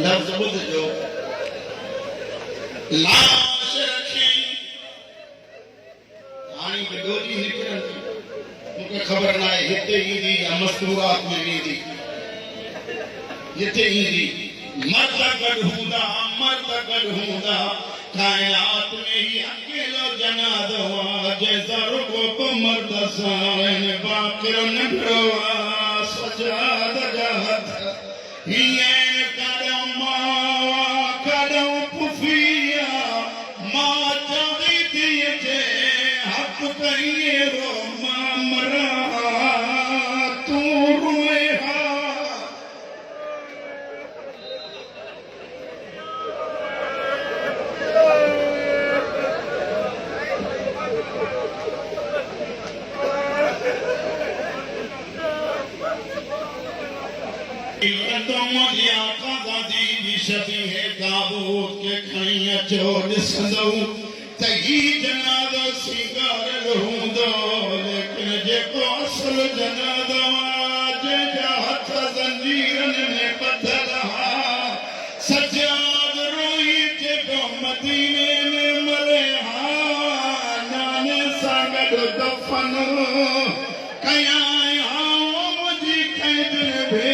लफ्ज़ ॿुधजो, लाश रखी हाणे ॾोजी निकिरनि मूंखे ख़बर न आहे हिते ईंदी या मस्तूरात में वेंदी। जिते ईंदी मर्द गॾु हूंदा कायनात में ही अकेलो जनाज़ो आहे जंहिंसां रुॻो को मर्द सां बाक़िर नंढो आहे। सजाद जा हथ हीअं कॾहिं मां कॾहिं पुफिया मां चवंदी धीअ जे हक़ कई रो मां मरां तूं रोए हा। ताबूत के खणी अचो ॾिसंदो त ही जनाज़ो सिंगारियल हूंदो लेकिन जेको असुल जनाज़ो आहे जंहिंजा हथ ज़ंजीरनि में ॿधल हा सजाद रोई जेको मदीने में मरे हा नाने सां गॾु दफ़न कयां हा मुंहिंजी क़ैद भे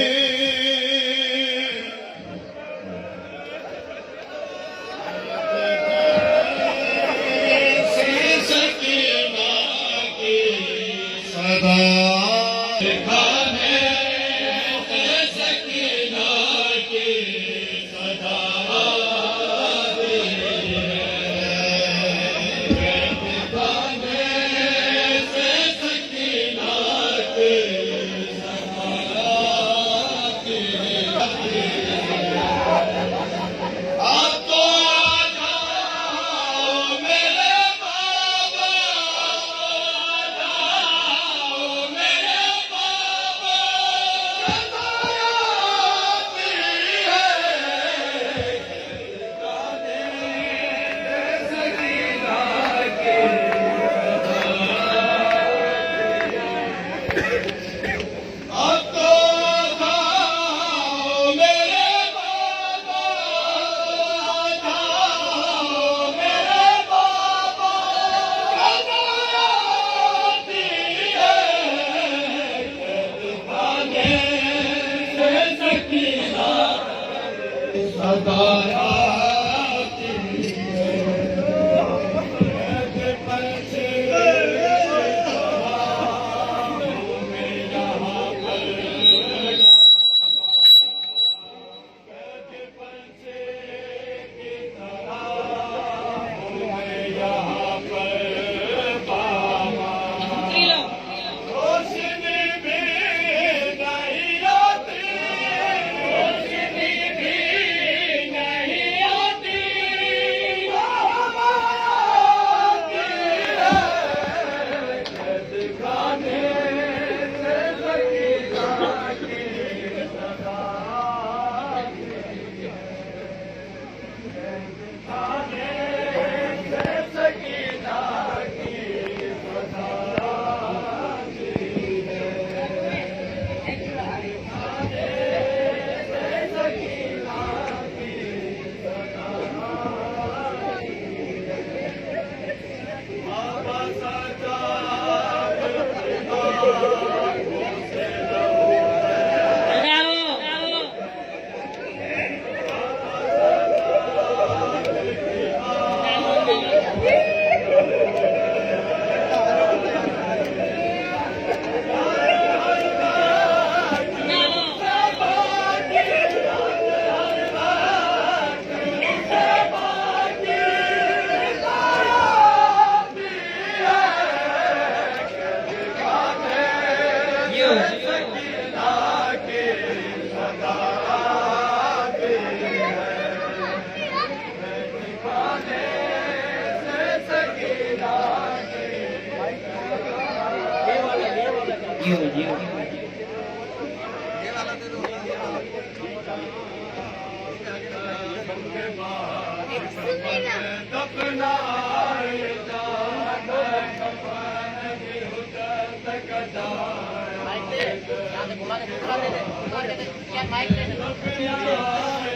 समझ दफनाए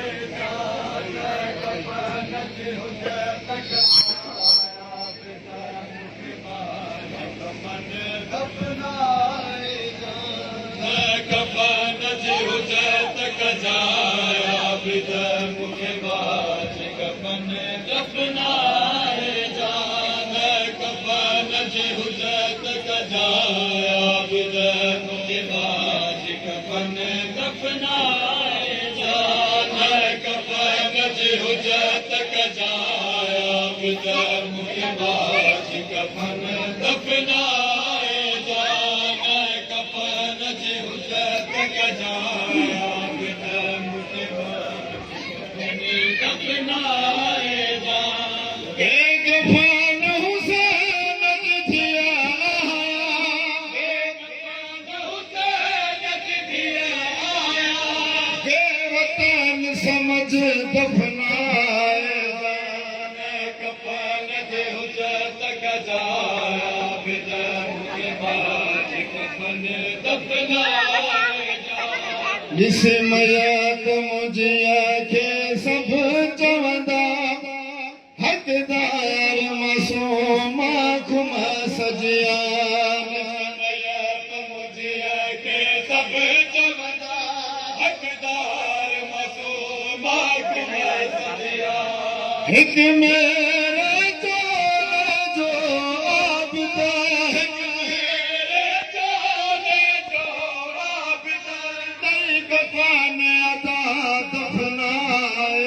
कफन जे हुजत कजाया कफन दफनाए जिस मयात मुझिया के सब चवंदा हक़दार मासूम खुम सजिया मयात मुझिया के सब चवंदा हक़दार मासूम खुम सजिया हिक मेरे जो आबिदा कफन अदा दफनाए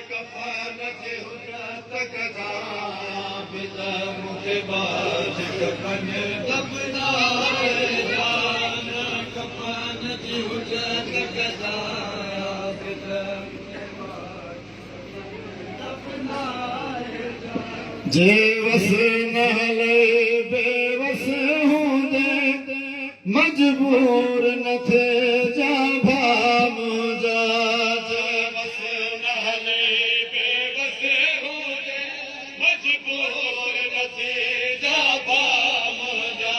कफन जे हुजत कजाया बिदा मुझे बाज कफन दफनाए कफन जे हुजत कजाया बिदा जे वस नहले बेवस हूंदे मजबूर न थे जा भाम जा बस नहले बेबस हूंदे मजबूर न थे जा भाम जा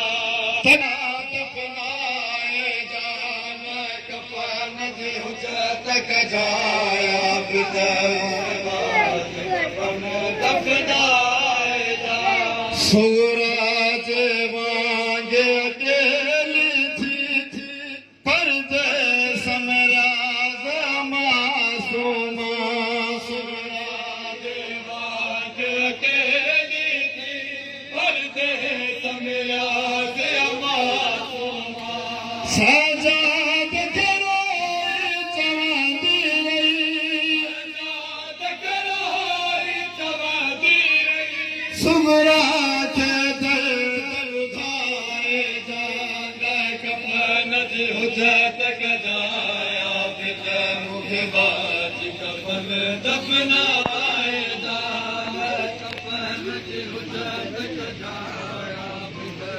दफनाए जान कफन जे हुजत कजाया बिदा कफन दफनाए जा सूरज वांगे अकेली थी पर्दे समराज मासूमा सूरज वांगे अकेली थी पर्दे समराज मासूमा साजाद करोई चवांदी रही सुगरा के हुजत कजाया बिदा मुझे बाज कफन दफनाए कफन जे हुजत कजाया बिदा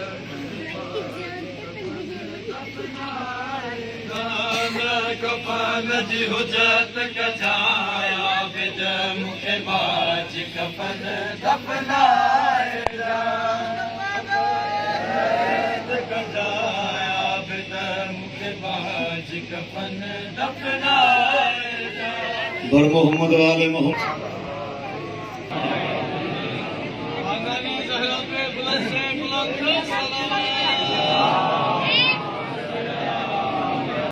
कफन जे हुजत कजाया बिदा मुझे बाज कफन दफनाए कफन दफनाए बर मोहम्मद वाले मोहम्मद